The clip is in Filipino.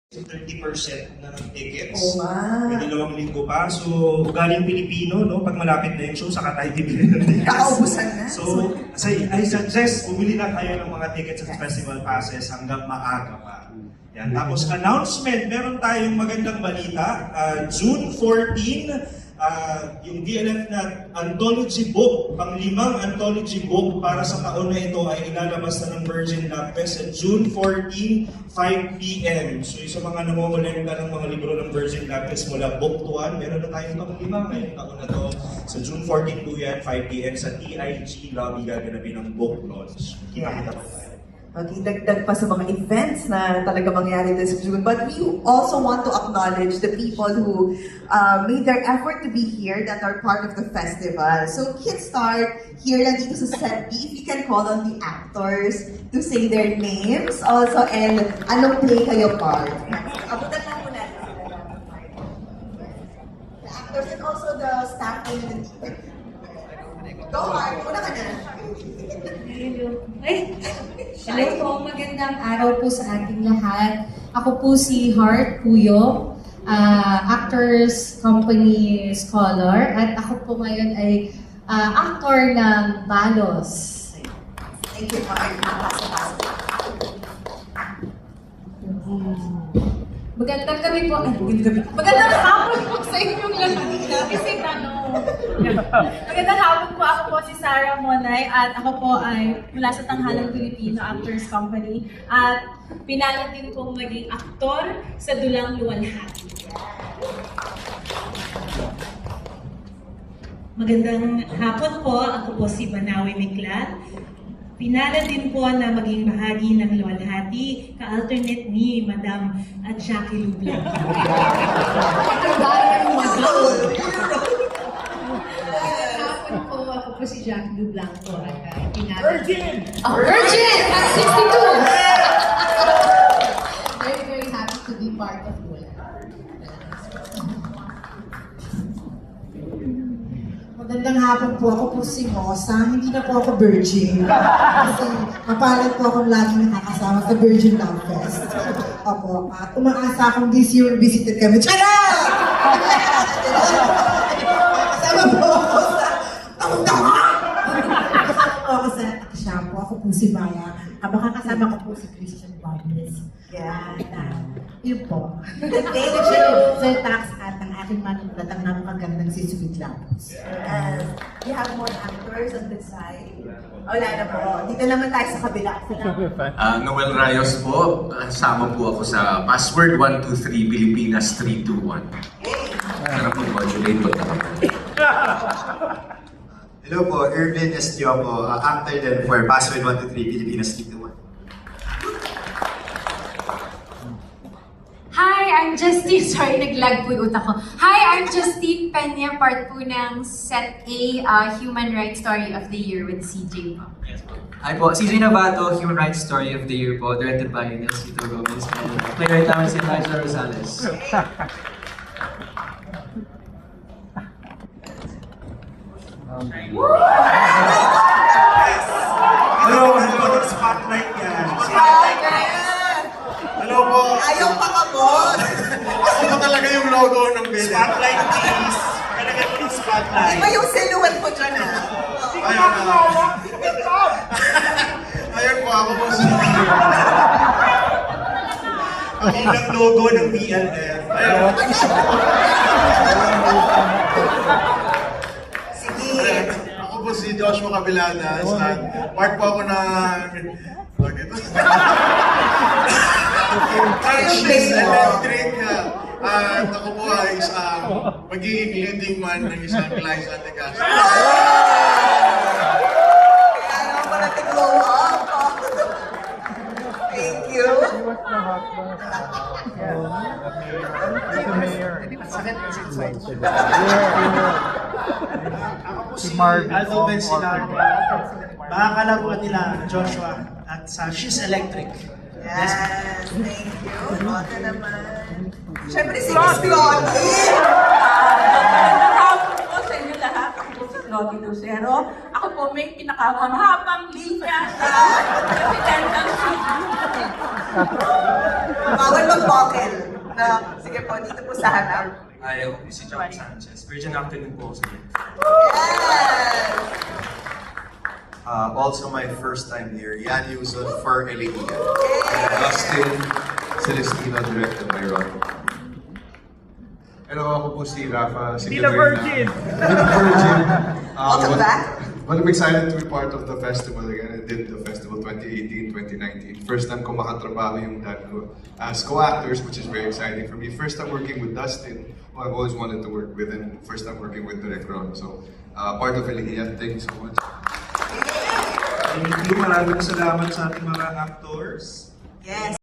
30% na ng tickets. Oo nga. May 2 linggo pa. So, galing Pilipino, no? Pag malapit na yung show, saka tayo bibili ng tickets. Kakaubusan na. So, I suggest, bumili na kayo ng mga tickets at festival passes hanggang maaga pa. Yan. Tapos, announcement, meron tayong magandang balita. June 14, yung DLF na anthology book, pang-5 anthology book para sa taon na ito ay ilalabas na ng Virgin Lapes sa June 14, 5 p.m. So yung sa mga namumulengka ng mga libro ng Virgin Lapes mula book 1, meron na tayong pang-5 ngayong taon na to. Sa June 14 po yan, 5 p.m. sa TIG lobby gaganapin ng book launch. Kita-kita po tayo. Okay, dagdag pa sa mga events na talaga mangyari this June. But we also want to acknowledge the people who made their effort to be here that are part of the festival. So, Kidstar, here lang dito sa set B, if you can call on the actors to say their names also and anong play kayo part. Abutan lang po natin sila. The actors and also the staff and the team. Go hard, una ka na. Hello po, magandang araw po sa ating lahat. Ako po si Heart Puyo, Actors Company Scholar, at ako po ngayon ay actor ng Balos. Thank you, Heart. Magandang gabi po. Magandang hapon po sa inyong lahat. Kasi magandang hapon po. Ako po si Sarah Monay at ako po ay mula sa Tanghalang Pilipino Actors Company at pinalat din pong maging aktor sa Dulang Luwalhati. Magandang hapon po. Ako po si Banawi Miklat. Pinala din po na maging bahagi ng Luwalhati, ka-alternate ni Madam at Jackie Lublan. Magandang hapon po. Ako po si Jackie Lublan po. Virgin! Virgin! At 62! Very, very happy to be part of Luwalhati. Magandang hapon po. Ako po si Rosa. Hindi na po ako virgin. Kasi mapalad po akong laging nakakasama sa Virgin Love Fest. Opo. At umaasa akong this year visited kami. Charot! Kasama po ako sa... Ako sa Akshampo. Ako po si Maya. Makakasama ko po si Christian Barnes. Yeah. Yun po. Thank you. Sir Tax at ang aking manulat ang napakagandang si Sweet Lapos. You have more actors on this side? Wala na po. Dito naman tayo sa kabila. Noel Rayos po, kasama po ako sa Password 123 Pilipinas 321. Sana po modulate po tayo. Hello po, Ervin Estio po, actor din for Password 123 Pilipinas 321. Hi, I'm Justine. Sorry, nag-lag po yung utak ko. Hi, I'm Justine Peña, part po ng Set A, Human Rights Story of the Year with CJ po. Hi po, CJ Navato, Human Rights Story of the Year po, directed by Nelsito Gomez. Playwright namin si Liza Rosales. Hello, spotlight yan. Hello po! Ayaw pa ka mo! Ako ba talaga yung logo ng bill? Spotlight, please. Palagay mo yung spotlight. Iba yung silhouette ko dyan ah. Ayun po, ako po si... Ang ilang logo ng BLF. Ayun. Sige. Ako po si Joshua Cabiladas at part po ako na... She's electric. At ako po ay magiging leading man ng isang Liza de Castro. Kaya naman pala nag-glow up. Thank you. Ako po si Aldo Bensilano. Makakalabuan nila Joshua at sa She's Electric. Yes, thank you. Baka naman. Siyempre si Miss Lottie. Magandang hapon po sa inyo lahat. Ako po si Lottie Lucero. Ako po may pinakamahabang linya sa Presidential Suite. Bawal mag-buckle. Sige po, dito po sa harap. Hi, ako po si John Sanchez. Virgin actor din po ako sa Yes! Also my first time here, Yan Yuson for Eligia. Dustin Celestino, directed by Ron. Hello, ako po si Rafa. Hindi na virgin! Virgin. Welcome back. Well, I'm excited to be part of the festival again. I did the festival 2018, 2019. First time ko makatrabaho yung dad ko as co-actors, which is very exciting for me. First time working with Dustin, who I've always wanted to work with, and first time working with Direk Ron. So, part of Eligia, thank you so much. Thank you. Maraming salamat sa ating mga actors. Yes.